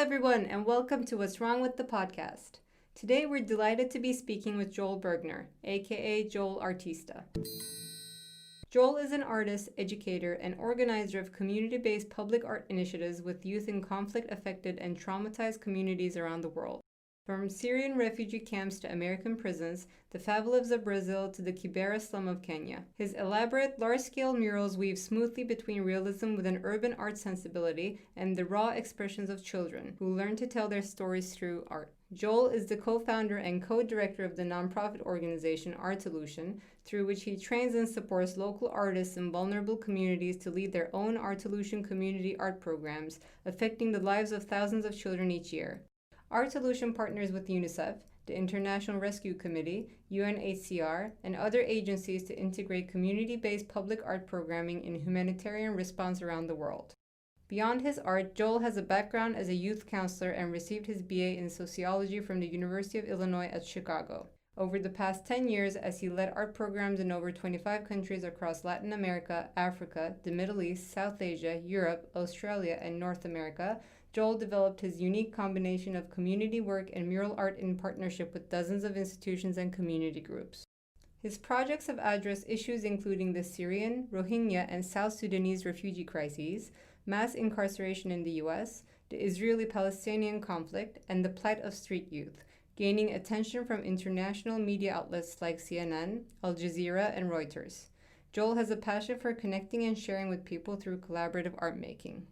everyone, and welcome to What's Wrong with the Podcast. Today, we're delighted to be speaking with Joel Bergner, aka Joel Artista. Joel is an artist, educator, and organizer of community-based public art initiatives with youth in conflict-affected and traumatized communities around the world. From Syrian refugee camps to American prisons, the favelas of Brazil to the Kibera Slum of Kenya. His elaborate, large-scale murals weave smoothly between realism with an urban art sensibility and the raw expressions of children who learn to tell their stories through art. Joel is the co-founder and co-director of the nonprofit organization Artolution, through which he trains and supports local artists in vulnerable communities to lead their own Artolution community art programs, affecting the lives of thousands of children each year. Artolution partners with UNICEF, the International Rescue Committee, UNHCR, and other agencies to integrate community-based public art programming in humanitarian response around the world. Beyond his art, Joel has a background as a youth counselor and received his BA in sociology from the University of Illinois at Chicago. Over the past 10 years, as he led art programs in over 25 countries across Latin America, Africa, the Middle East, South Asia, Europe, Australia, and North America, Joel developed his unique combination of community work and mural art in partnership with dozens of institutions and community groups. His projects have addressed issues including the Syrian, Rohingya, and South Sudanese refugee crises, mass incarceration in the U.S., the Israeli-Palestinian conflict, and the plight of street youth, gaining attention from international media outlets like CNN, Al Jazeera, and Reuters. Joel has a passion for connecting and sharing with people through collaborative art making.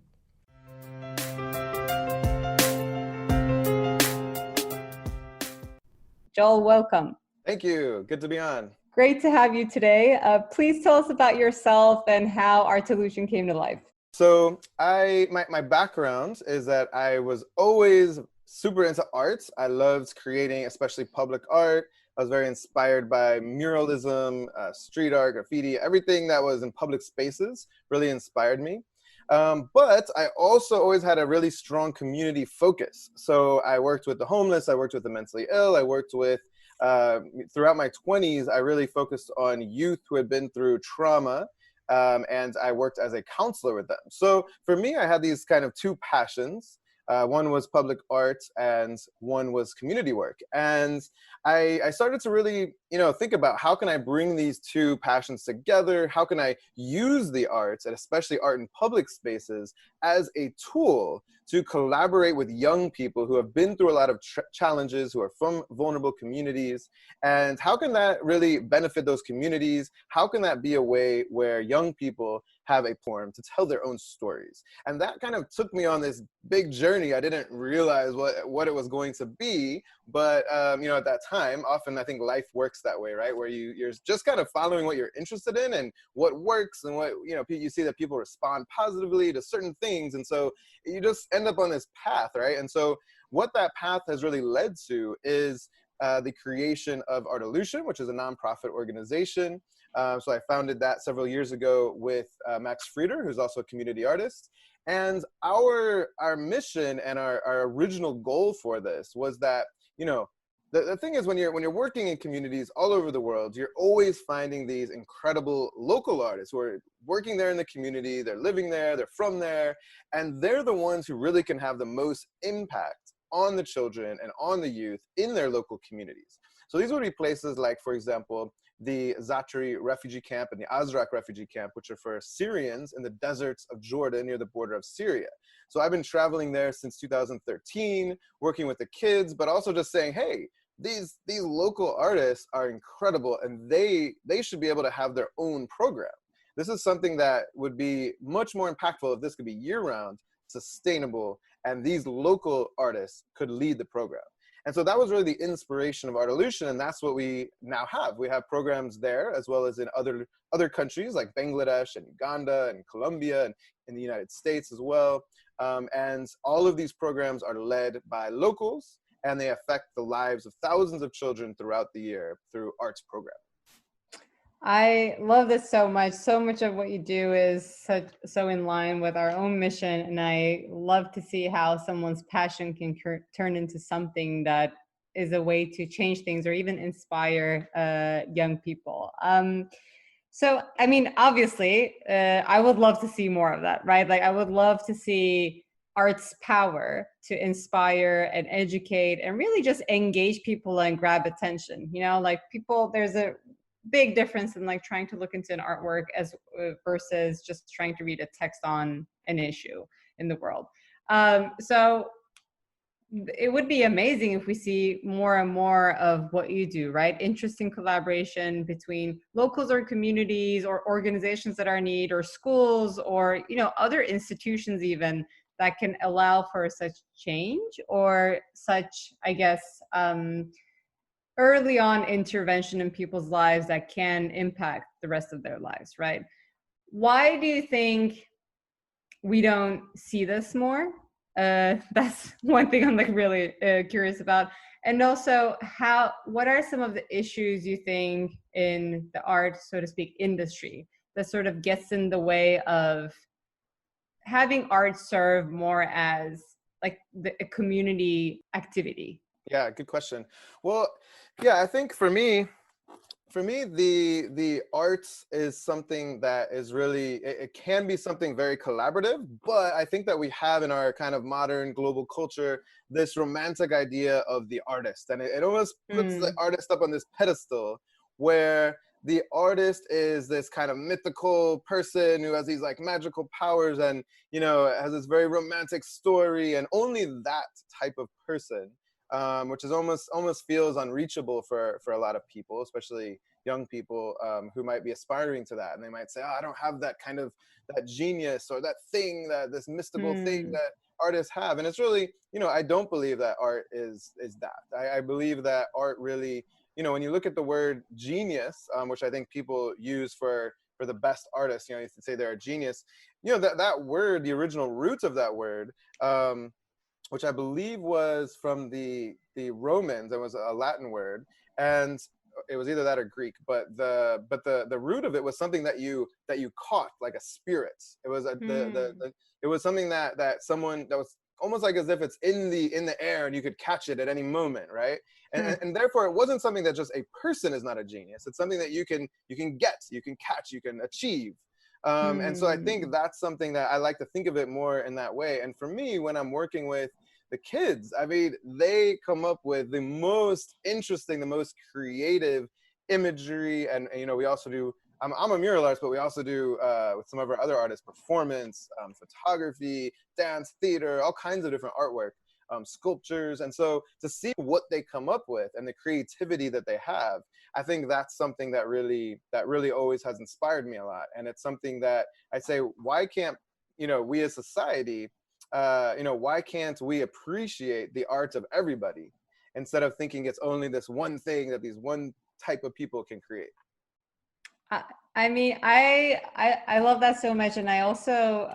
Joel, welcome. Thank you. Good to be on. Great to have you today. Please tell us about yourself and how Artolution came to life. So my background is that I was always super into arts. I loved creating, especially public art. I was very inspired by muralism, street art, graffiti, everything that was in public spaces really inspired me. But I also always had a really strong community focus. So I worked with the homeless, I worked with the mentally ill, I worked with, throughout my 20s, I really focused on youth who had been through trauma, and I worked as a counselor with them. So for me, I had these kind of two passions. One was public art and one was community work. And I started to really, think about how can I bring these two passions together? How can I use the arts, and especially art in public spaces, as a tool to collaborate with young people who have been through a lot of challenges, who are from vulnerable communities? And how can that really benefit those communities? How can that be a way where young people have a platform to tell their own stories? And that kind of took me on this big journey. I didn't realize what it was going to be, but at that time, often I think life works that way, right? Where you're just kind of following what you're interested in and what works, and what you see that people respond positively to certain things, and so you just end up on this path, right? And so what that path has really led to is the creation of Artolution, which is a nonprofit organization. So I founded that several years ago with Max Frieder, who's also a community artist. And our mission and our original goal for this was that, the thing is, when you're working in communities all over the world, you're always finding these incredible local artists who are working there in the community, they're living there, they're from there, and they're the ones who really can have the most impact on the children and on the youth in their local communities. So these would be places like, for example, the Zatari refugee camp and the Azraq refugee camp, which are for Syrians in the deserts of Jordan near the border of Syria. So I've been traveling there since 2013, working with the kids, but also just saying, hey, these local artists are incredible, and they should be able to have their own program. This is something that would be much more impactful if this could be year-round, sustainable, and these local artists could lead the program. And so that was really the inspiration of Artolution, and that's what we now have. We have programs there, as well as in other countries like Bangladesh and Uganda and Colombia, and in the United States as well. And all of these programs are led by locals, and they affect the lives of thousands of children throughout the year through arts programs. I love this so much. So much of what you do is so in line with our own mission, and I love to see how someone's passion can turn into something that is a way to change things or even inspire young people. So, obviously, I would love to see more of that, right? Like, I would love to see art's power to inspire and educate and really just engage people and grab attention. You know, like people, there's a big difference in like trying to look into an artwork as versus just trying to read a text on an issue in the world. So it would be amazing if we see more and more of what you do, right? Interesting collaboration between locals or communities or organizations that are in need, or schools, or, you know, other institutions even, that can allow for such change or such, I guess, early on intervention in people's lives that can impact the rest of their lives, right? Why do you think we don't see this more? That's one thing I'm like really curious about. And also, what are some of the issues you think in the art, so to speak, industry that sort of gets in the way of having art serve more as like a community activity? Yeah, good question. Well, yeah, I think for me, the arts is something that is really, it can be something very collaborative, but I think that we have in our kind of modern global culture this romantic idea of the artist, and it almost puts the artist up on this pedestal where the artist is this kind of mythical person who has these like magical powers and, you know, has this very romantic story, and only that type of person, which is almost feels unreachable for a lot of people, especially young people who might be aspiring to that, and they might say, "Oh, I don't have that kind of that genius or that thing, that this mystical thing that artists have." And it's really, you know, I don't believe that art is that. I believe that art really, you know, when you look at the word genius, which I think people use for the best artists, you know, you say they're a genius. You know, that word, the original root of that word. Which I believe was from the Romans. It was a Latin word, and it was either that or Greek. But the root of it was something that you caught, like a spirit. It was it was something that someone, that was almost like as if it's in the air and you could catch it at any moment, right? And therefore it wasn't something that just a person is not a genius. It's something that you can get, you can catch, you can achieve. And so I think that's something that I like to think of it more in that way. And for me, when I'm working with the kids, I mean, they come up with the most interesting, the most creative imagery. And you know, we also do, I'm a mural artist, but we also do with some of our other artists, performance, photography, dance, theater, all kinds of different artwork, sculptures. And so to see what they come up with and the creativity that they have, I think that's something that really always has inspired me a lot. And it's something that I say, why can't, you know, we as society, you know, why can't we appreciate the art of everybody instead of thinking it's only this one thing that these one type of people can create? I mean, I love that so much, and I also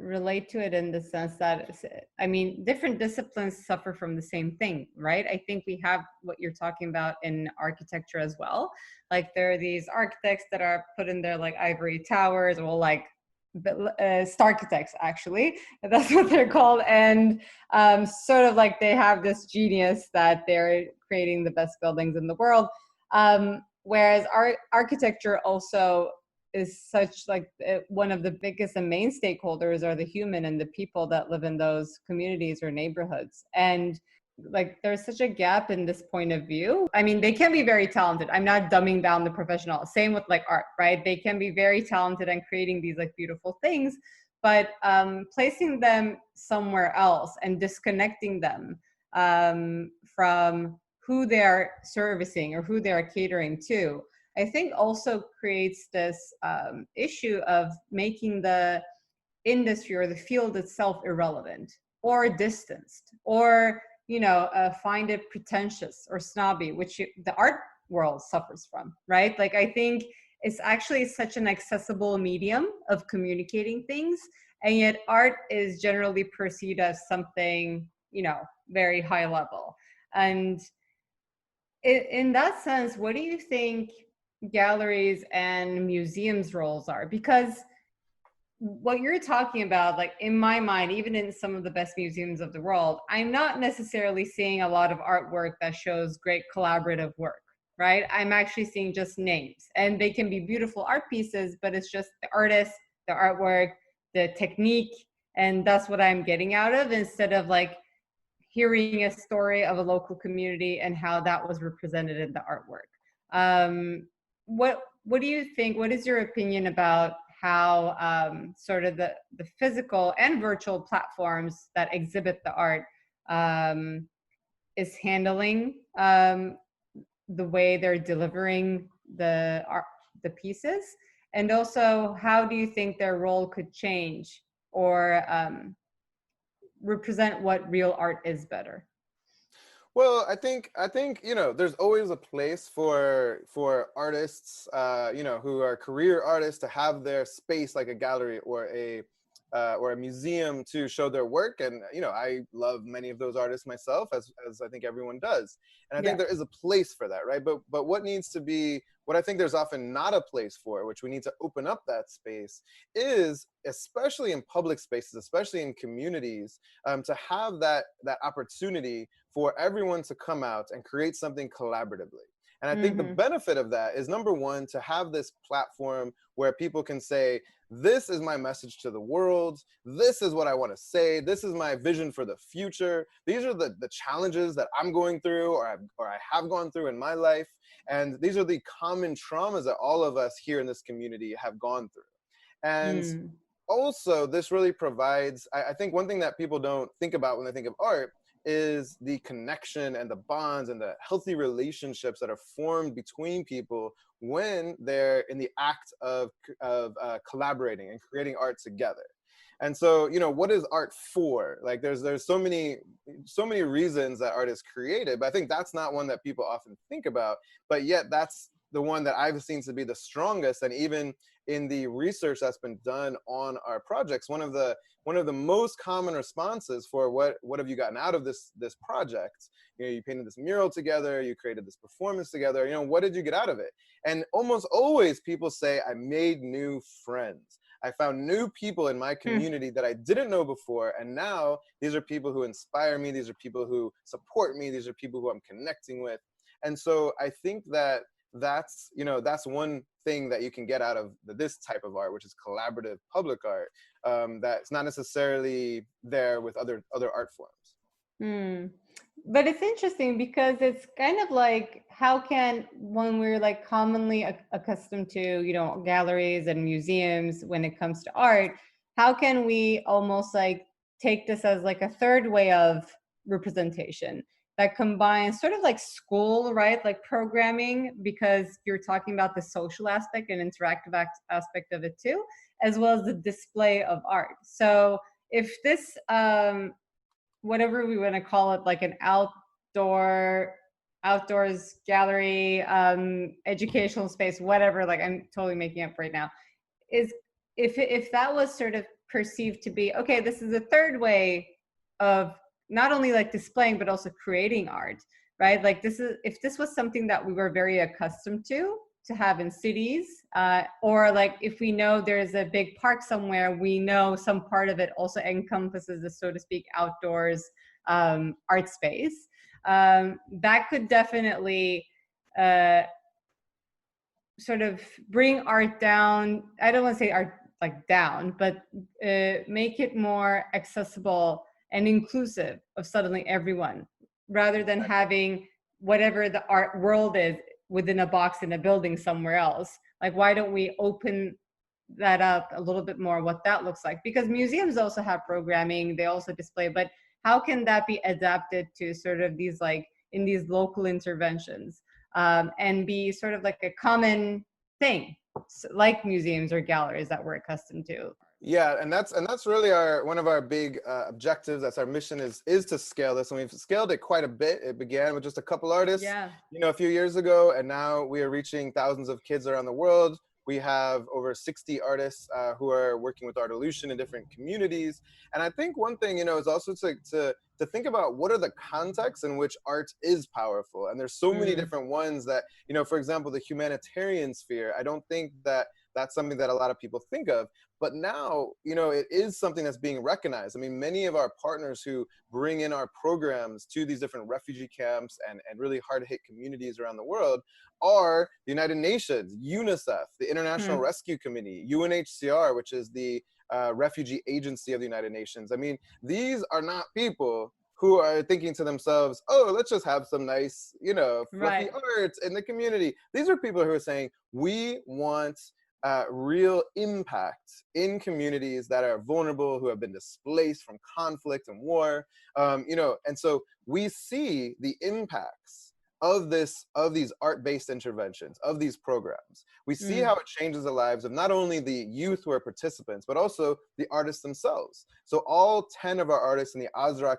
relate to it in the sense that, I mean, different disciplines suffer from the same thing, right? I think we have what you're talking about in architecture as well. Like there are these architects that are put in their like ivory towers, or like starchitects, actually, that's what they're called, and sort of like they have this genius that they're creating the best buildings in the world. Whereas architecture also is such like one of the biggest and main stakeholders are the human and the people that live in those communities or neighborhoods. And like there's such a gap in this point of view. I mean, they can be very talented. I'm not dumbing down the professional. Same with like art, right? They can be very talented and creating these like beautiful things, but placing them somewhere else and disconnecting them from who they're servicing or who they're catering to, I think also creates this issue of making the industry or the field itself irrelevant or distanced, or, you know, find it pretentious or snobby, which the art world suffers from, right? Like, I think it's actually such an accessible medium of communicating things, and yet art is generally perceived as something, you know, very high level. And in that sense, what do you think galleries and museums' roles are? Because what you're talking about, like in my mind, even in some of the best museums of the world, I'm not necessarily seeing a lot of artwork that shows great collaborative work, right? I'm actually seeing just names, and they can be beautiful art pieces, but it's just the artist, the artwork, the technique, And that's what I'm getting out of, instead of like hearing a story of a local community and how that was represented in the artwork. What do you think? What is your opinion about how sort of the physical and virtual platforms that exhibit the art is handling the way they're delivering the art, the pieces, and also how do you think their role could change or represent what real art is better? Well, I think there's always a place for artists, who are career artists to have their space like a gallery or a museum to show their work. And I love many of those artists myself, as I think everyone does. And I think Yeah. there is a place for that, right? But what needs to be, what I think there's often not a place for, which we need to open up that space, is especially in public spaces, especially in communities, to have that opportunity for everyone to come out and create something collaboratively. And I think the Mm-hmm. benefit of that is, number one, to have this platform where people can say, this is my message to the world. This is what I want to say. This is my vision for the future. These are the challenges that I'm going through, or I have gone through in my life. And these are the common traumas that all of us here in this community have gone through. And Mm. also, this really provides, I think one thing that people don't think about when they think of art is the connection and the bonds and the healthy relationships that are formed between people when they're in the act of collaborating and creating art together. And so, what is art for? Like, there's so many reasons that art is created, but I think that's not one that people often think about. But yet, that's the one that I've seen to be the strongest. And even in the research that's been done on our projects, one of the most common responses for what have you gotten out of this project? You painted this mural together, you created this performance together. What did you get out of it? And almost always people say, I made new friends. I found new people in my Mm. community that I didn't know before. And now these are people who inspire me. These are people who support me. These are people who I'm connecting with. And so I think that that's one thing that you can get out of this type of art, which is collaborative public art, that's not necessarily there with other art forms. Mm. But it's interesting because it's kind of like, how can, when we're like commonly accustomed to, galleries and museums when it comes to art, how can we almost like take this as like a third way of representation that combines sort of like school, right? Like programming, because you're talking about the social aspect and interactive aspect of it too, as well as the display of art. So if this, whatever we want to call it, like an outdoors gallery, educational space, whatever, like I'm totally making up right now, is, if that was sort of perceived to be, okay, this is a third way of not only like displaying but also creating art, right? Like, this is, if this was something that we were very accustomed to have in cities, or like if we know there's a big park somewhere, we know some part of it also encompasses the, so to speak, outdoors art space, that could definitely uh, sort of bring art down. I don't want to say art like down, but make it more accessible and inclusive of suddenly everyone, rather than having whatever the art world is within a box in a building somewhere else. Like, why don't we open that up a little bit more, what that looks like? Because museums also have programming, they also display, but how can that be adapted to sort of these, like, in these local interventions, and be sort of like a common thing, like museums or galleries that we're accustomed to? Yeah, and that's really one of our big objectives. That's our mission, is to scale this, and we've scaled it quite a bit. It began with just a couple artists, Yeah. a few years ago, and now we are reaching thousands of kids around the world. We have over 60 artists who are working with Artolution in different communities. And I think one thing, is also to think about what are the contexts in which art is powerful. And there's so many Mm. different ones that, for example, the humanitarian sphere. I don't think that That's something that a lot of people think of. But now, it is something that's being recognized. I mean, many of our partners who bring in our programs to these different refugee camps and really hard-hit communities around the world are the United Nations, UNICEF, the International Rescue Committee, UNHCR, which is the refugee agency of the United Nations. I mean, these are not people who are thinking to themselves, oh, let's just have some nice, fluffy art in the community. These are people who are saying, we want real impact in communities that are vulnerable, who have been displaced from conflict and war, and so we see the impacts of these art-based interventions, of these programs. We see how it changes the lives of not only the youth who are participants, but also the artists themselves. So all 10 of our artists in the Azraq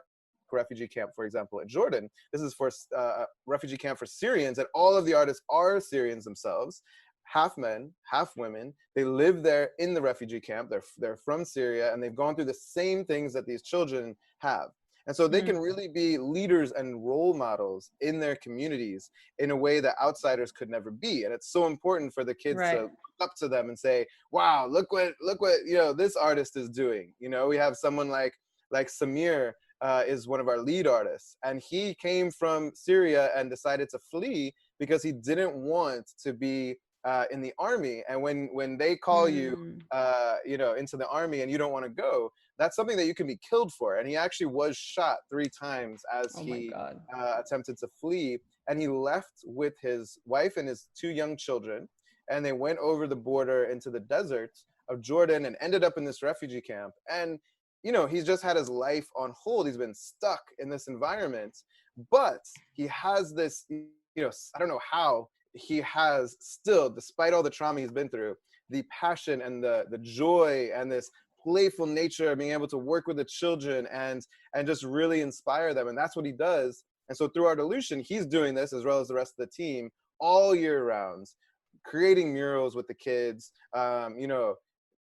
refugee camp, for example, in Jordan, this is for a refugee camp for Syrians, and all of the artists are Syrians themselves, half men, half women. They live there in the refugee camp. They're from Syria, and they've gone through the same things that these children have. And so they can really be leaders and role models in their communities in a way that outsiders could never be. And it's so important for the kids to look up to them and say, wow, look what this artist is doing. We have someone like Samir, is one of our lead artists, and he came from Syria and decided to flee because he didn't want to be in the army. And when they call you, into the army and you don't want to go, that's something that you can be killed for. And he actually was shot 3 times as he attempted to flee. And he left with his wife and his 2 young children, and they went over the border into the desert of Jordan and ended up in this refugee camp. And he's just had his life on hold. He's been stuck in this environment, but he has this, I don't know how he has still, despite all the trauma he's been through, the passion and the joy and this playful nature of being able to work with the children and just really inspire them. And that's what he does. And so through Artolution, he's doing this, as well as the rest of the team, all year round, creating murals with the kids,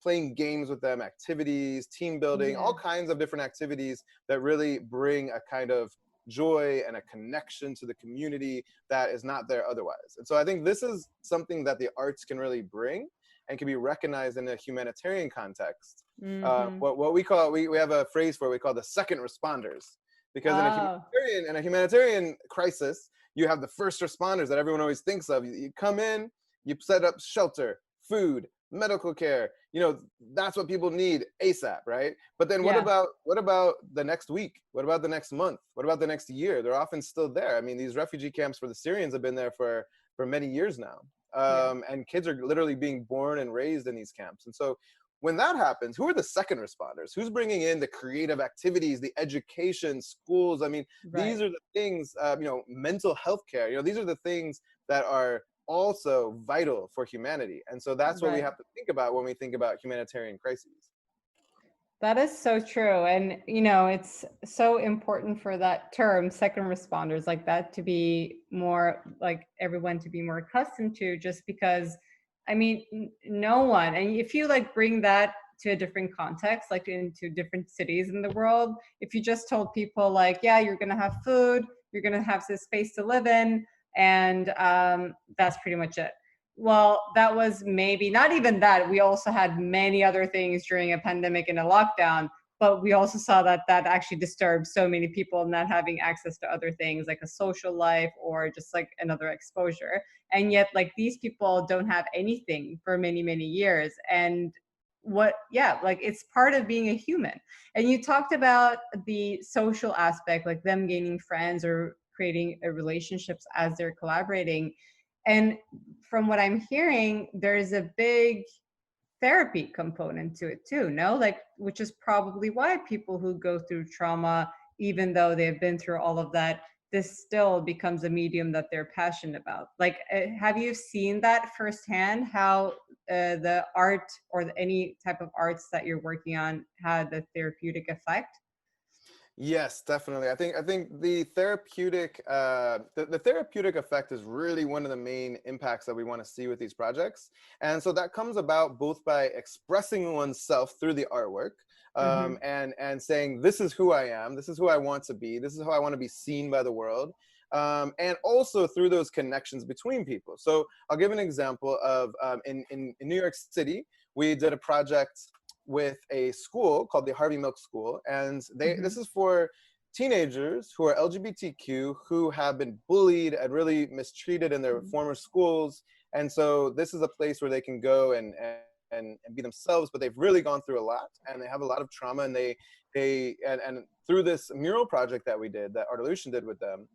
playing games with them, activities, team building, all kinds of different activities that really bring a kind of joy and a connection to the community that is not there otherwise. And so I think this is something that the arts can really bring and can be recognized in a humanitarian context. What we call, we have a phrase for it, we call the second responders. Because in a humanitarian crisis, you have the first responders that everyone always thinks of. You come in, you set up shelter, food, medical care, that's what people need ASAP, right? But then what about the next week? What about the next month? What about the next year? They're often still there. I mean, these refugee camps for the Syrians have been there for many years now. And kids are literally being born and raised in these camps. And so when that happens, who are the second responders? Who's bringing in the creative activities, the education, schools? I mean, these are the things, mental health care, these are the things that are also vital for humanity. And so that's what we have to think about when we think about humanitarian crises. That is so true. And, it's so important for that term, second responders, like that, to be more like everyone to be more accustomed to, just because, I mean, no one, and if you bring that to a different context, like into different cities in the world, if you just told people you're going to have food, you're going to have this space to live in, and that's pretty much it. Well, that was maybe not even that. We also had many other things during a pandemic and a lockdown, but we also saw that actually disturbed so many people not having access to other things like a social life or just another exposure. And yet these people don't have anything for many, many years. And it's part of being a human. And you talked about the social aspect, like them gaining friends or creating relationships as they're collaborating. And from what I'm hearing, there's a big therapy component to it too, no? Which is probably why people who go through trauma, even though they've been through all of that, this still becomes a medium that they're passionate about. Have you seen that firsthand, how the art or any type of arts that you're working on had the therapeutic effect? Yes, definitely. I think the therapeutic the therapeutic effect is really one of the main impacts that we want to see with these projects. And so that comes about both by expressing oneself through the artwork, and saying, this is who I am, this is who I want to be, this is how I want to be seen by the world. and also through those connections between people. So I'll give an example of in New York City, we did a project with a school called the Harvey Milk School, and this is for teenagers who are LGBTQ who have been bullied and really mistreated in their former schools. And so this is a place where they can go and be themselves, but they've really gone through a lot and they have a lot of trauma, and and through this mural project that we did, that Artolution did with them,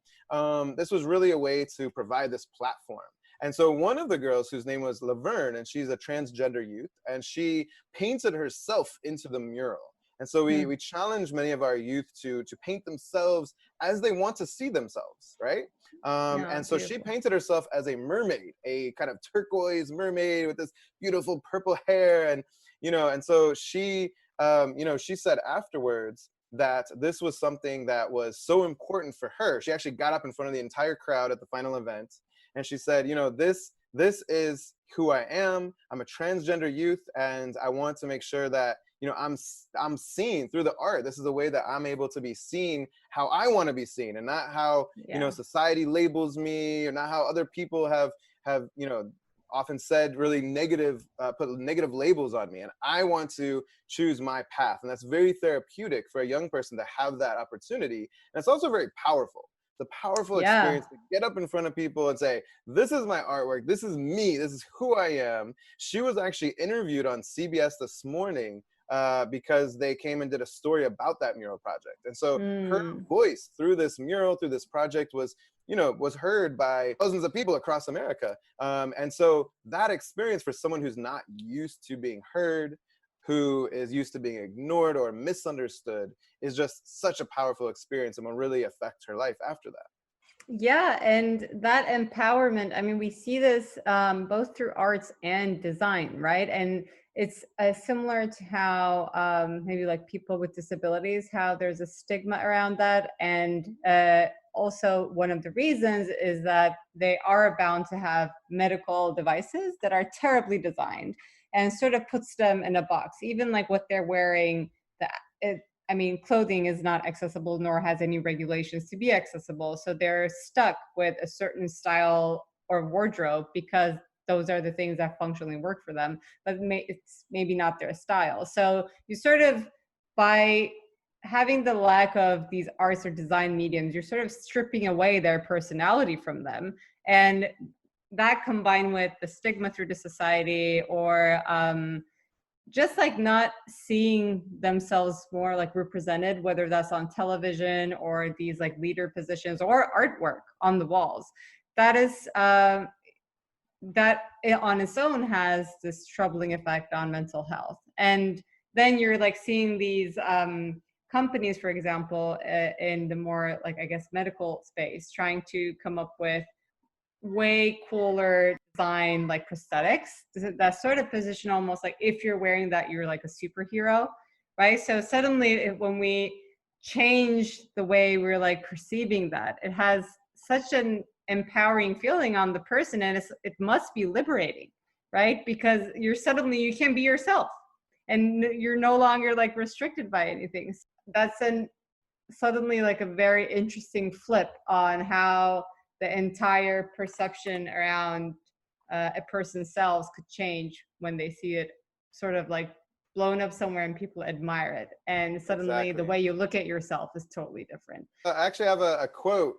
this was really a way to provide this platform. And so one of the girls, whose name was Laverne, and she's a transgender youth, and she painted herself into the mural. And so we challenge many of our youth to paint themselves as they want to see themselves, right? And so she painted herself as a mermaid, a kind of turquoise mermaid with this beautiful purple hair. And, and so she, she said afterwards that this was something that was so important for her. She actually got up in front of the entire crowd at the final event, and she said, this is who I am. I'm a transgender youth, and I want to make sure that I'm seen through the art. This is a way that I'm able to be seen how I want to be seen, and not how society labels me, or not how other people have often said really negative, put negative labels on me. And I want to choose my path, and that's very therapeutic for a young person to have that opportunity. And it's also very powerful. It's a powerful experience to get up in front of people and say, this is my artwork, this is me, this is who I am. She was actually interviewed on CBS this morning because they came and did a story about that mural project. And so her voice through this mural, through this project was heard by thousands of people across America. And so that experience for someone who's not used to being heard, who is used to being ignored or misunderstood, is just such a powerful experience and will really affect her life after that. Yeah, and that empowerment, I mean, we see this both through arts and design, right? And it's similar to how maybe like people with disabilities, how there's a stigma around that. And also one of the reasons is that they are bound to have medical devices that are terribly designed and sort of puts them in a box. Even like what they're wearing, clothing is not accessible nor has any regulations to be accessible. So they're stuck with a certain style or wardrobe because those are the things that functionally work for them, but it's maybe not their style. So you sort of, by having the lack of these arts or design mediums, you're sort of stripping away their personality from them. And that combined with the stigma through the society, or just like not seeing themselves more like represented, whether that's on television or these like leader positions or artwork on the walls, that is that on its own has this troubling effect on mental health. And then you're like seeing these companies, for example, in the more like, I guess, medical space, trying to come up with way cooler design like prosthetics that sort of position almost like if you're wearing that you're like a superhero, right? So suddenly when we change the way we're like perceiving that, it has such an empowering feeling on the person, and it must be liberating, right? Because you can be yourself and you're no longer like restricted by anything. That's suddenly like a very interesting flip on how the entire perception around a person's selves could change when they see it sort of like blown up somewhere and people admire it. And suddenly the way you look at yourself is totally different. I actually have a quote.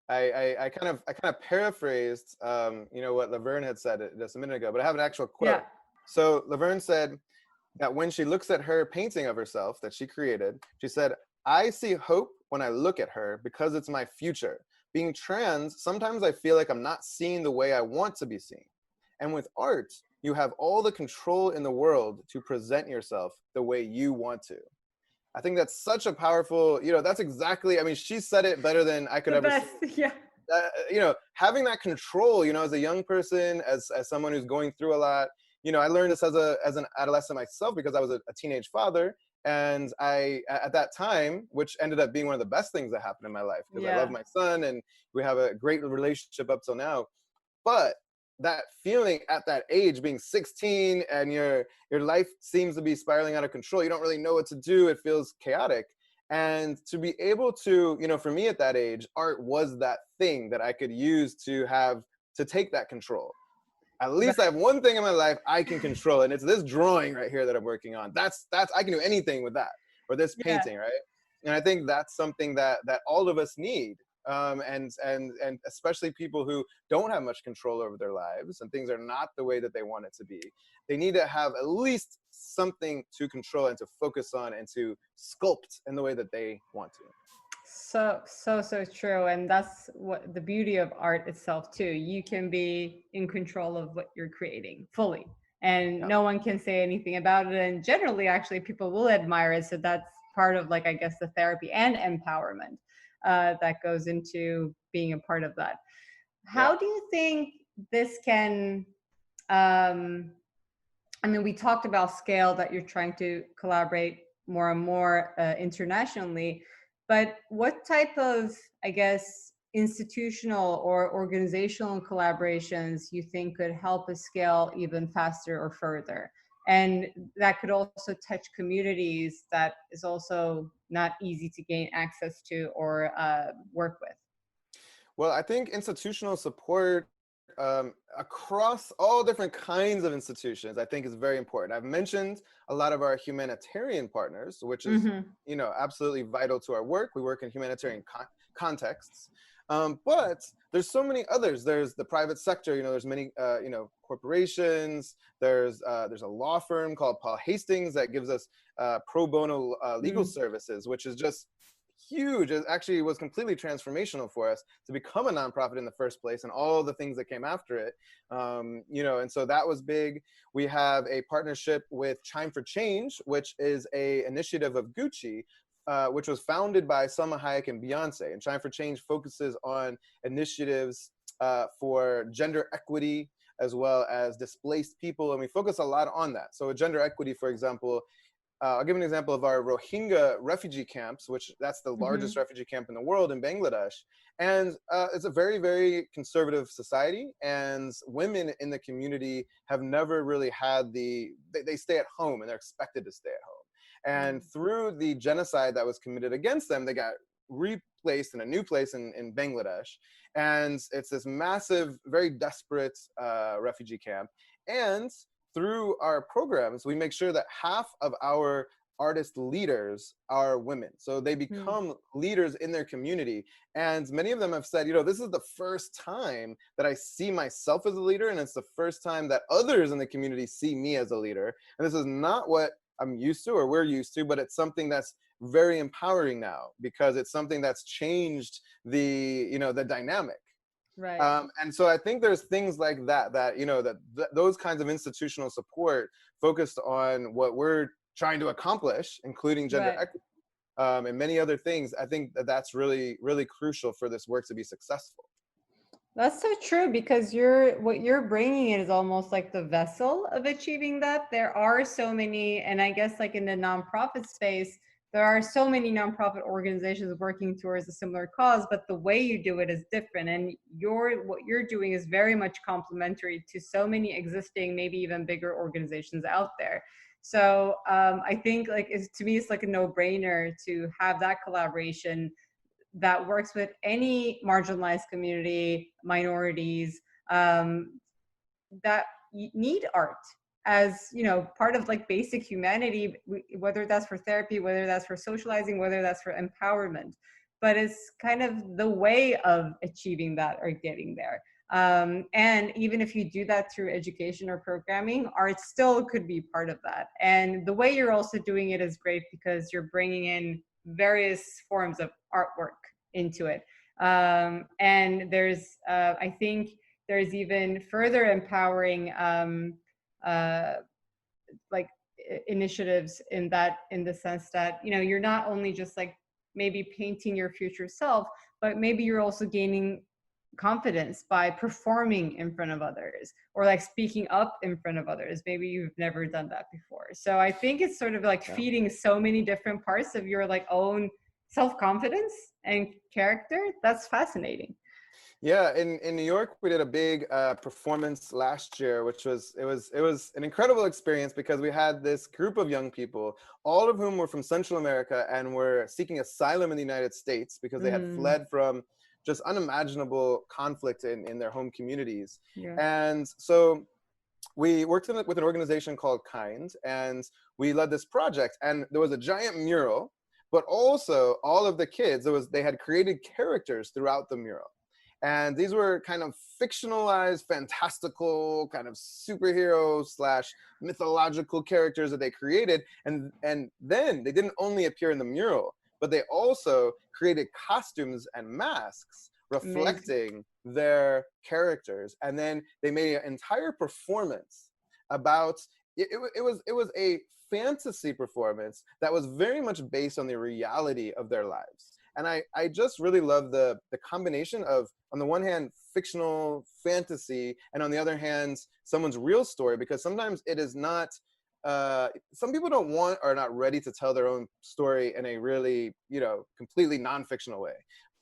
I kind of paraphrased, what Laverne had said just a minute ago, but I have an actual quote. Yeah. So Laverne said that when she looks at her painting of herself that she created, she said, "I see hope when I look at her because it's my future. Being trans, sometimes I feel like I'm not seen the way I want to be seen. And with art, you have all the control in the world to present yourself the way you want to." I think that's such a powerful, that's exactly, I mean, she said it better than I could ever say. Yeah. Having that control, as a young person, as someone who's going through a lot, I learned this as an adolescent myself because I was a teenage father. And I, at that time, which ended up being one of the best things that happened in my life, because I love my son and we have a great relationship up till now. But that feeling at that age, being 16 and your life seems to be spiraling out of control, you don't really know what to do, it feels chaotic. And to be able to, for me at that age, art was that thing that I could use to take that control. At least I have one thing in my life I can control, and it's this drawing right here that I'm working on. That's I can do anything with that, or this Yeah. painting, right? And I think that's something that all of us need, and especially people who don't have much control over their lives and things are not the way that they want it to be. They need to have at least something to control and to focus on and to sculpt in the way that they want to. So true. And that's what the beauty of art itself too. You can be in control of what you're creating fully, and Yeah. no one can say anything about it. And generally, actually, people will admire it. So that's part of, like, I guess, the therapy and empowerment that goes into being a part of that. Yeah. How do you think this can, um, I mean, we talked about scale, that you're trying to collaborate more and more internationally, but what type of, I guess, institutional or organizational collaborations you think could help us scale even faster or further? And that could also touch communities that is also not easy to gain access to or work with. Well, I think institutional support across all different kinds of institutions, I think is very important. I've mentioned a lot of our humanitarian partners, which is, Mm-hmm. absolutely vital to our work. We work in humanitarian contexts. But there's so many others. There's the private sector, there's many, corporations. There's a law firm called Paul Hastings that gives us pro bono legal services, which is just huge. It actually was completely transformational for us to become a nonprofit in the first place, and all the things that came after it. And so that was big. We have a partnership with Chime for Change, which is a initiative of Gucci, which was founded by Salma Hayek and Beyonce. And Chime for Change focuses on initiatives for gender equity as well as displaced people, and we focus a lot on that. So with gender equity, for example, I'll give an example of our Rohingya refugee camps, which that's the largest refugee camp in the world in Bangladesh. And it's a very, very conservative society, and women in the community have never really had they stay at home, and they're expected to stay at home. And through the genocide that was committed against them, they got replaced in a new place in Bangladesh. And it's this massive, very desperate refugee camp. And through our programs, we make sure that half of our artist leaders are women. So they become leaders in their community. And many of them have said, this is the first time that I see myself as a leader. And it's the first time that others in the community see me as a leader. And this is not what I'm used to or we're used to, but it's something that's very empowering now, because it's something that's changed the dynamic. Right. And so I think there's things like that those kinds of institutional support focused on what we're trying to accomplish, including gender equity, and many other things. I think that's really, really crucial for this work to be successful. That's so true, because what you're bringing is almost like the vessel of achieving that. There are so many, and I guess like in the nonprofit space, there are so many nonprofit organizations working towards a similar cause, but the way you do it is different. And what you're doing is very much complementary to so many existing, maybe even bigger organizations out there. So I think to me, it's like a no-brainer to have that collaboration that works with any marginalized community, minorities that need art as part of like basic humanity, whether that's for therapy, whether that's for socializing, whether that's for empowerment. But it's kind of the way of achieving that or getting there. And even if you do that through education or programming, art still could be part of that. And the way you're also doing it is great, because you're bringing in various forms of artwork into it. And there's, I think, there's even further empowering like initiatives in the sense that you're not only just like maybe painting your future self, but maybe you're also gaining confidence by performing in front of others, or like speaking up in front of others. Maybe you've never done that before. So I think it's sort of like feeding so many different parts of your like own self-confidence and character. That's fascinating. Yeah, in New York, we did a big performance last year, which was it was an incredible experience because we had this group of young people, all of whom were from Central America and were seeking asylum in the United States because they had Mm, fled from just unimaginable conflict in their home communities. yeah. And so we worked with an organization called Kind, and we led this project. And there was a giant mural, but also all of the kids, they had created characters throughout the mural. And these were kind of fictionalized, fantastical, kind of superhero slash mythological characters that they created. And then they didn't only appear in the mural, but they also created costumes and masks Amazing. reflecting their characters. And then they made an entire performance about it was a fantasy performance that was very much based on the reality of their lives. And I just really love the combination of, on the one hand, fictional fantasy, and on the other hand, someone's real story, because sometimes it is not, some people don't want or are not ready to tell their own story in a really, completely non-fictional way.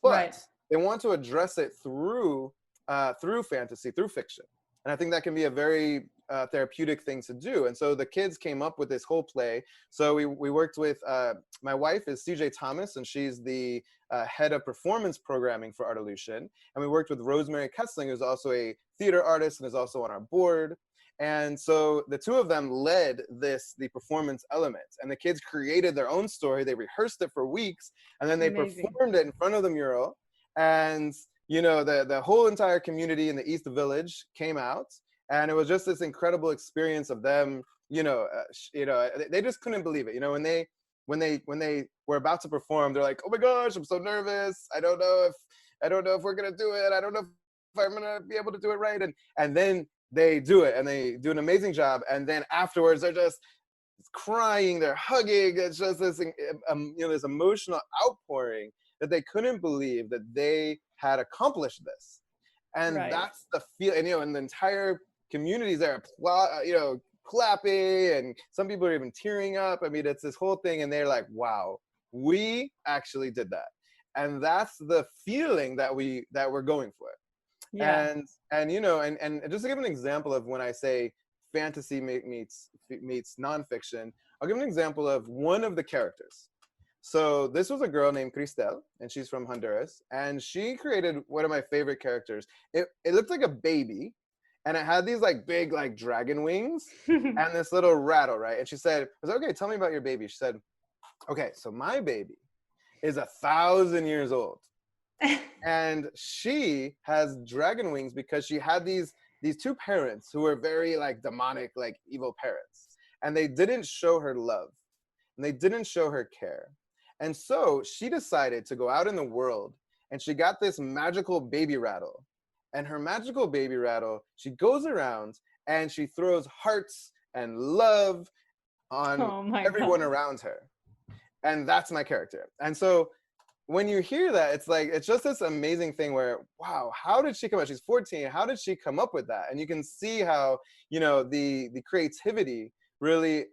Right. But they want to address it through fantasy, through fiction. And I think that can be a very therapeutic thing to do. And so the kids came up with this whole play. So we worked with, my wife is CJ Thomas, and she's the head of performance programming for Artolution. And we worked with Rosemary Kessling, who's also a theater artist and is also on our board. And so the two of them led the performance elements, and the kids created their own story. They rehearsed it for weeks, and then they Amazing. performed it in front of the mural. And the whole entire community in the East Village came out, and it was just this incredible experience of them. They just couldn't believe it. When they were about to perform, they're like, "Oh my gosh, I'm so nervous. I don't know if we're gonna do it. I don't know if I'm gonna be able to do it right." And then they do it, and they do an amazing job. And then afterwards, they're just crying, they're hugging. It's just this emotional outpouring that they couldn't believe that they had accomplished this. And Right. that's the feel. And the entire communities there, clapping, and some people are even tearing up. I mean, it's this whole thing, and they're like, "Wow, we actually did that." And that's the feeling that we're going for. Yeah. And just to give an example of when I say fantasy meets nonfiction, I'll give an example of one of the characters. So this was a girl named Cristel, and she's from Honduras, and she created one of my favorite characters. It looked like a baby, and it had these like big like dragon wings and this little rattle, right? And she said, I was like, "Okay, tell me about your baby." She said, "Okay, so my baby is 1,000 years old, and she has dragon wings because she had these two parents who were very like demonic, like evil parents, and they didn't show her love, and they didn't show her care. And so she decided to go out in the world, and she got this magical baby rattle. And her magical baby rattle, she goes around and she throws hearts and love on Oh my everyone God. around her. And that's my character. And so when you hear that, it's just this amazing thing where, wow, how did she come up? She's 14. How did she come up with that? And you can see how, the creativity really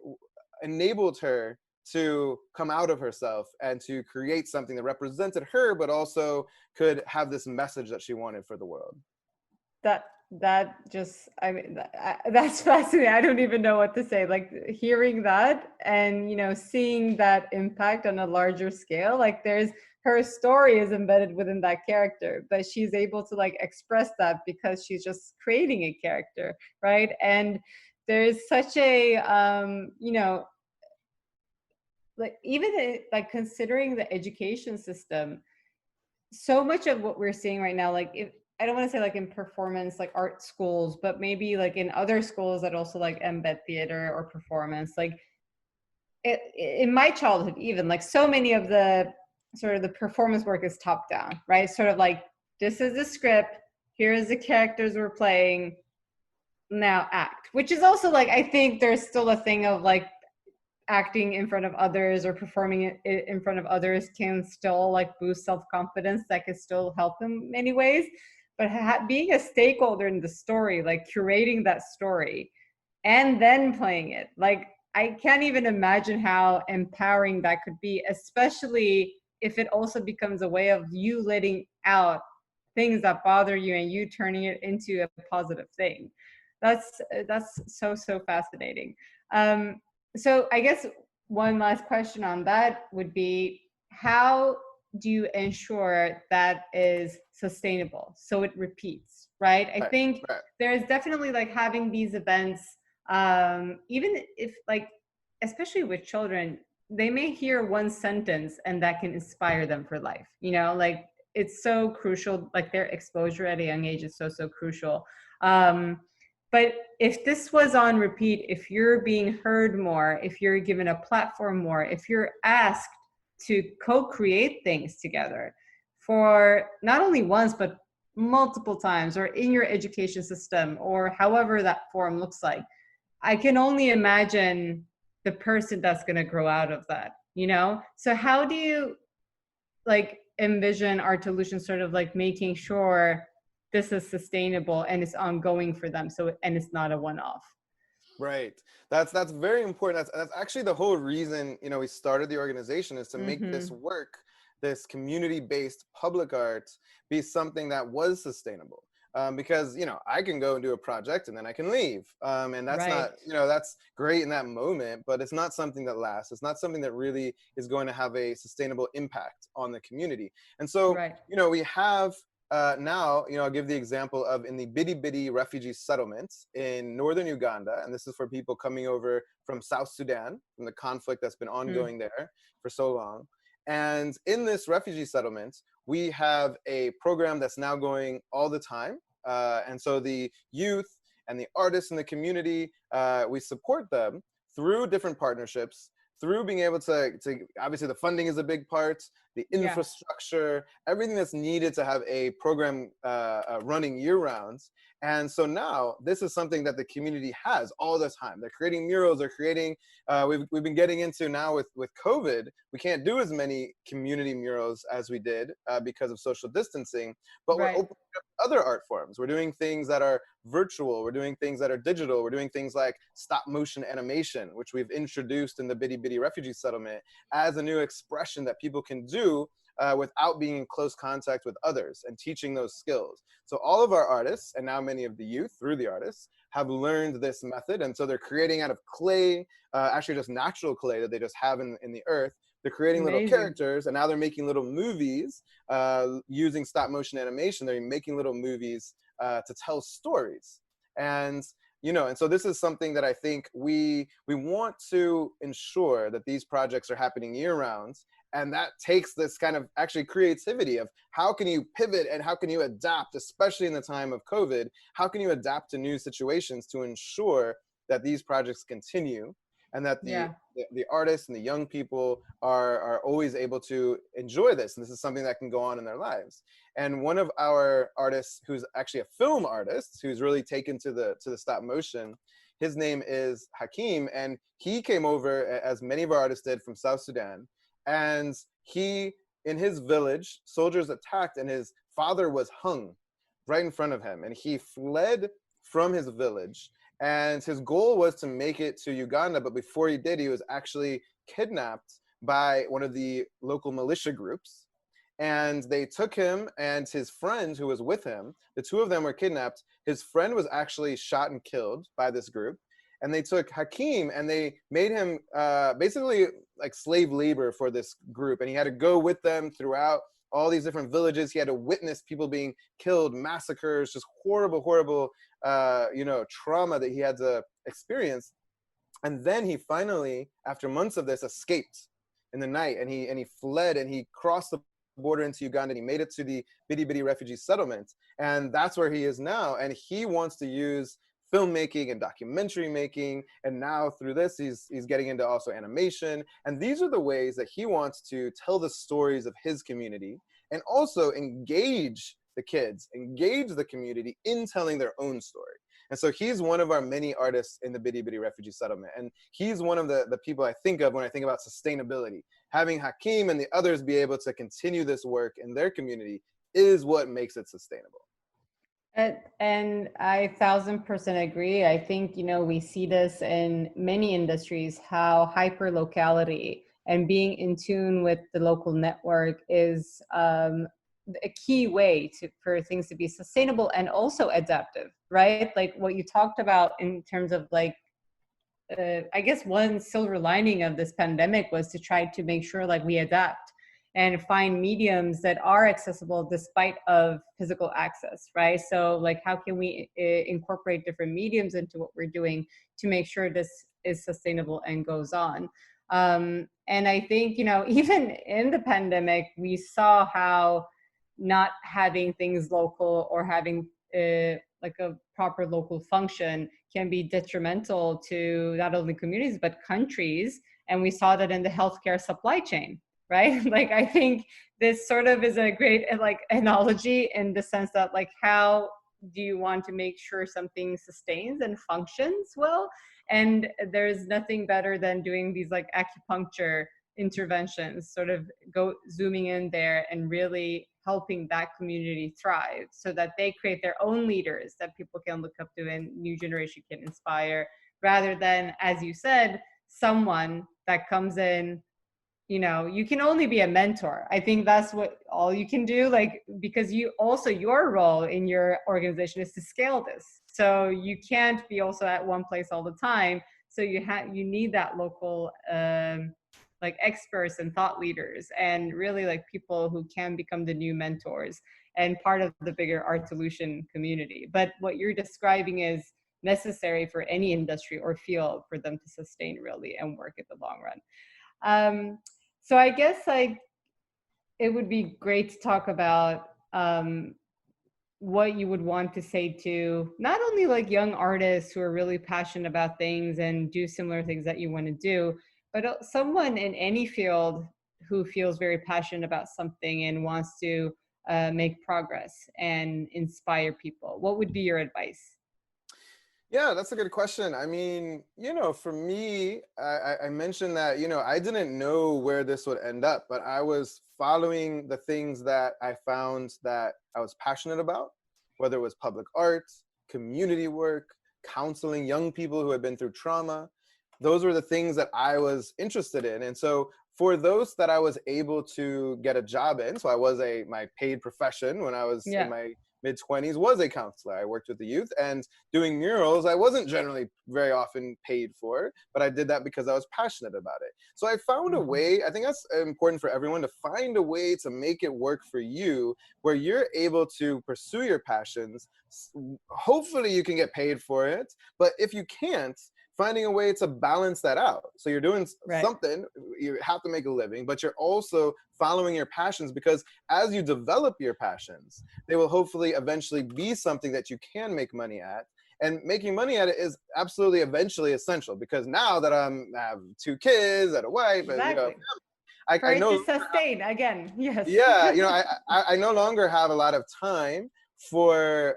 enabled her to come out of herself and to create something that represented her, but also could have this message that she wanted for the world. That just, I mean, that's fascinating. I don't even know what to say. Like hearing that and seeing that impact on a larger scale. Like there's her story is embedded within that character, but she's able to like express that because she's just creating a character, right? And there's such a like even like considering the education system, so much of what we're seeing right now, like if I don't want to say like in performance, like art schools, but maybe like in other schools that also like embed theater or performance, like in my childhood, even like so many of the sort of the performance work is top down, right? Sort of like, this is the script, here's the characters we're playing, now act, which is also like, I think there's still a thing of like acting in front of others or performing it in front of others can still like boost self-confidence. That can still help in many ways, but being a stakeholder in the story, like curating that story and then playing it, like I can't even imagine how empowering that could be, especially if it also becomes a way of you letting out things that bother you and you turning it into a positive thing. That's so fascinating. So I guess one last question on that would be, how do you ensure that is sustainable so it repeats, right? I Right, think right, there's definitely like having these events, even if like, especially with children, they may hear one sentence and that can inspire them for life, you know, like it's so crucial, like their exposure at a young age is so crucial. But if this was on repeat, if you're being heard more, if you're given a platform more, if you're asked to co-create things together for not only once, but multiple times, or in your education system, or however that form looks like, I can only imagine the person that's going to grow out of that, you know? So how do you like envision Artolution sort of like making sure this is sustainable and it's ongoing for them, so and it's not a one-off? right. That's very important. That's actually the whole reason, we started the organization, is to make this Mm-hmm. work, this community-based public art, be something that was sustainable. Because I can go and do a project and then I can leave, and that's Right. not, that's great in that moment, but it's not something that lasts. It's not something that really is going to have a sustainable impact on the community. And so, Right. we have now, I'll give the example of in the Bidi refugee settlements in northern Uganda, and this is for people coming over from South Sudan, from the conflict that's been Mm. ongoing there for so long. And in this refugee settlement, we have a program that's now going all the time. And so the youth and the artists in the community, we support them through different partnerships, through being able to obviously the funding is a big part, the Yeah. infrastructure, everything that's needed to have a program running year round. And so now this is something that the community has all the time. They're creating murals, they're creating, we've been getting into now with COVID, we can't do as many community murals as we did because of social distancing, but we're Right. opening up other art forms. We're doing things that are virtual, we're doing things that are digital, we're doing things like stop motion animation, which we've introduced in the Bidi refugee settlement as a new expression that people can do without being in close contact with others, and teaching those skills. So all of our artists, and now many of the youth through the artists, have learned this method. And so they're creating out of clay, actually just natural clay that they just have in the earth. They're creating little Amazing. characters, and now they're making little movies using stop motion animation. They're making little movies to tell stories. And and so this is something that I think we want to ensure that these projects are happening year round. And that takes this kind of actually creativity of how can you pivot and how can you adapt, especially in the time of COVID, how can you adapt to new situations to ensure that these projects continue, and that the Yeah. artists and the young people are always able to enjoy this. And this is something that can go on in their lives. And one of our artists, who's actually a film artist, who's really taken to the stop motion, his name is Hakim, and he came over, as many of our artists did, from South Sudan. And he, in his village, soldiers attacked and his father was hung right in front of him. And he fled from his village. And his goal was to make it to Uganda. But before he did, he was actually kidnapped by one of the local militia groups. And they took him and his friend who was with him. The two of them were kidnapped. His friend was actually shot and killed by this group. And they took Hakim and they made him basically like slave labor for this group. And he had to go with them throughout all these different villages. He had to witness people being killed, massacres, just horrible trauma that he had to experience. And then he finally, after months of this, escaped in the night, and he fled, and he crossed the border into Uganda, and he made it to the Bidi refugee settlement. And that's where he is now. And he wants to use filmmaking and documentary making, and now through this he's getting into also animation. And these are the ways that he wants to tell the stories of his community, and also engage the kids, engage the community in telling their own story. And so he's one of our many artists in the Bidi refugee settlement, and he's one of the people I think of when I think about sustainability. Having Hakim and the others be able to continue this work in their community is what makes it sustainable. And I 1000% agree. I think, we see this in many industries, how hyper locality and being in tune with the local network is a key way for things to be sustainable and also adaptive, right? Like what you talked about in terms of like, I guess one silver lining of this pandemic was to try to make sure like we adapt and find mediums that are accessible despite of physical access, right? So like how can we incorporate different mediums into what we're doing to make sure this is sustainable and goes on. And I think, you know, even in the pandemic, we saw how not having things local or having like a proper local function can be detrimental to not only communities, but countries. And we saw that in the healthcare supply chain, right? Like, I think this sort of is a great like analogy in the sense that like, how do you want to make sure something sustains and functions well? And there's nothing better than doing these like acupuncture interventions, sort of zooming in there and really helping that community thrive so that they create their own leaders that people can look up to and new generation can inspire, rather than, as you said, someone that comes in, you know, you can only be a mentor. I think that's what all you can do, like, because you also, your role in your organization is to scale this. So you can't be also at one place all the time. So you need that local, like experts and thought leaders and really like people who can become the new mentors and part of the bigger Artolution community. But what you're describing is necessary for any industry or field for them to sustain really and work at the long run. So I guess like it would be great to talk about what you would want to say to not only like young artists who are really passionate about things and do similar things that you want to do, but someone in any field who feels very passionate about something and wants to make progress and inspire people. What would be your advice? Yeah, that's a good question. I mean, you know, for me, I mentioned that, you know, I didn't know where this would end up, but I was following the things that I found that I was passionate about, whether it was public art, community work, counseling young people who had been through trauma. Those were the things that I was interested in. And so for those that I was able to get a job in, so I was my paid profession when I was in my mid-20s was a counselor. I worked with the youth, and doing murals, I wasn't generally very often paid for, but I did that because I was passionate about it. So I found a way, I think that's important for everyone, to find a way to make it work for you where you're able to pursue your passions. Hopefully you can get paid for it, but if you can't, finding a way to balance that out. So you're doing something, you have to make a living, but you're also following your passions, because as you develop your passions, they will hopefully eventually be something that you can make money at. And making money at it is absolutely eventually essential, because now that I have 2 kids and a wife, and, you know, I know to sustain again. Yes. Yeah, you know, I no longer have a lot of time for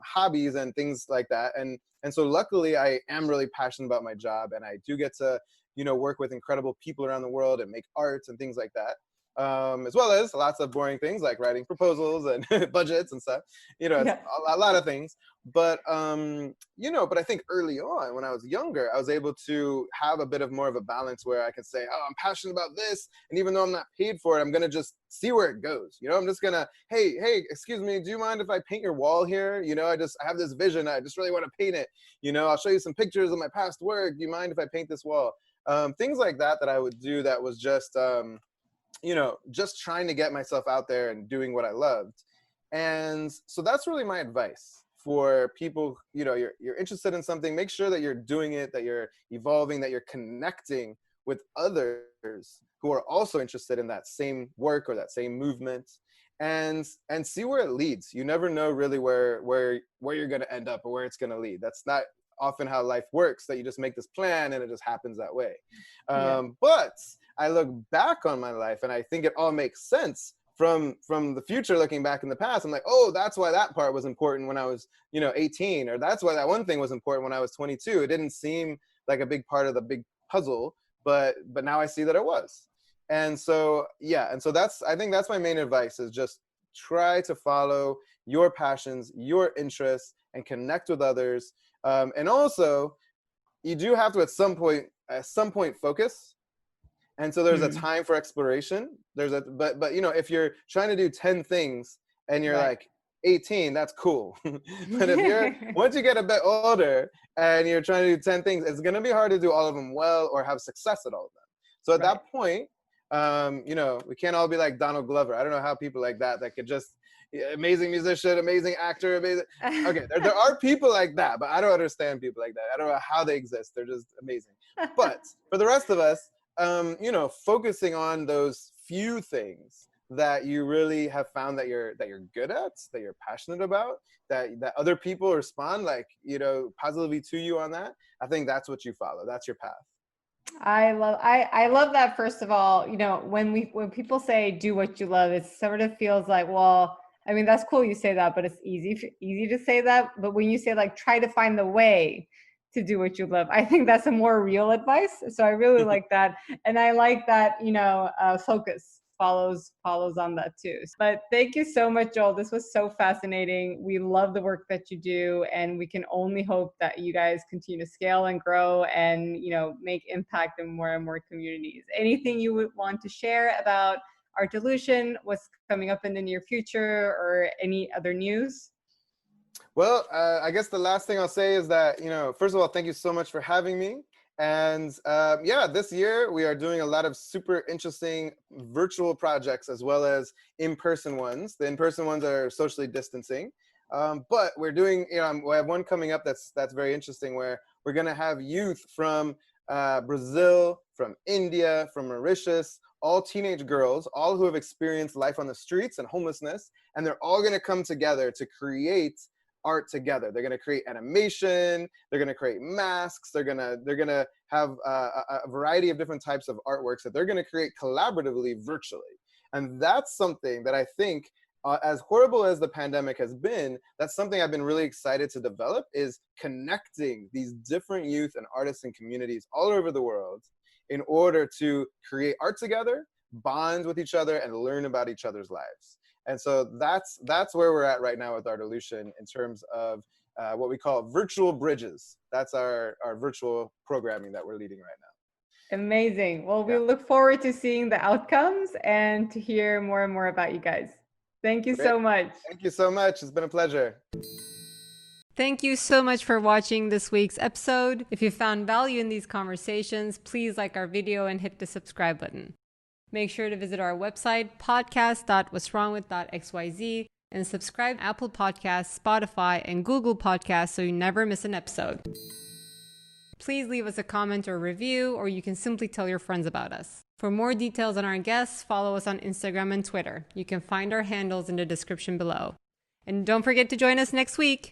hobbies and things like that. And so luckily I am really passionate about my job, and I do get to, you know, work with incredible people around the world and make arts and things like that. As well as lots of boring things like writing proposals and budgets and stuff, you know, it's a lot of things. But, you know, but I think early on when I was younger, I was able to have a bit of more of a balance where I can say, oh, I'm passionate about this. And even though I'm not paid for it, I'm going to just see where it goes. You know, I'm just going to, hey, excuse me, do you mind if I paint your wall here? You know, I have this vision. I just really want to paint it. You know, I'll show you some pictures of my past work. Do you mind if I paint this wall? Things like that I would do that was just, you know, just trying to get myself out there and doing what I loved. And so that's really my advice for people. You know, you're interested in something, make sure that you're doing it, that you're evolving, that you're connecting with others who are also interested in that same work or that same movement, and see where it leads. You never know really where you're going to end up or where it's going to lead. That's not often how life works, that you just make this plan and it just happens that way. But I look back on my life and I think it all makes sense from the future, looking back in the past. I'm like, oh, that's why that part was important when I was, you know, 18, or that's why that one thing was important when I was 22. It didn't seem like a big part of the big puzzle, but now I see that it was. And so, yeah. And so I think that's my main advice, is just try to follow your passions, your interests, and connect with others. And also, you do have to at some point focus. And so there's a time for exploration. But you know, if you're trying to do 10 things and you're Right. like 18, that's cool. But if you're, once you get a bit older and you're trying to do 10 things, it's going to be hard to do all of them well or have success at all of them. So at Right. that point, you know, we can't all be like Donald Glover. I don't know how people like that could just, amazing musician, amazing actor, amazing. Okay, there are people like that, but I don't understand people like that. I don't know how they exist. They're just amazing. But for the rest of us, you know, focusing on those few things that you really have found that you're good at, that you're passionate about, that other people respond like, you know, positively to you on that. I think that's what you follow. That's your path. I love that. First of all, you know, when people say do what you love, it sort of feels like, well, I mean, that's cool you say that, but it's easy to say that. But when you say like try to find the way to do what you love, I think that's a more real advice. So I really like that, and I like that, you know, focus follows on that too. But thank you so much, Joel. This was so fascinating. We love the work that you do, and we can only hope that you guys continue to scale and grow and, you know, make impact in more and more communities. Anything you would want to share about Artolution, what's coming up in the near future, or any other news? Well, I guess the last thing I'll say is that, you know, first of all, thank you so much for having me. And yeah, this year we are doing a lot of super interesting virtual projects as well as in-person ones. The in-person ones are socially distancing, but we're doing, you know, we have one coming up that's very interesting where we're going to have youth from Brazil, from India, from Mauritius, all teenage girls, all who have experienced life on the streets and homelessness, and they're all going to come together to create art together. They're going to create animation, they're going to create masks, they're going to have a variety of different types of artworks that they're going to create collaboratively virtually. And that's something that I think, as horrible as the pandemic has been, that's something I've been really excited to develop, is connecting these different youth and artists and communities all over the world in order to create art together, bond with each other, and learn about each other's lives. And so that's where we're at right now with Artolution in terms of what we call virtual bridges. That's our virtual programming that we're leading right now. Amazing. Well, we Yeah. look forward to seeing the outcomes and to hear more and more about you guys. Thank you Great. so much. Thank you so much. It's been a pleasure. Thank you so much for watching this week's episode. If you found value in these conversations, please like our video and hit the subscribe button. Make sure to visit our website, podcast.what'swrongwith.xyz, and subscribe to Apple Podcasts, Spotify, and Google Podcasts so you never miss an episode. Please leave us a comment or review, or you can simply tell your friends about us. For more details on our guests, follow us on Instagram and Twitter. You can find our handles in the description below. And don't forget to join us next week.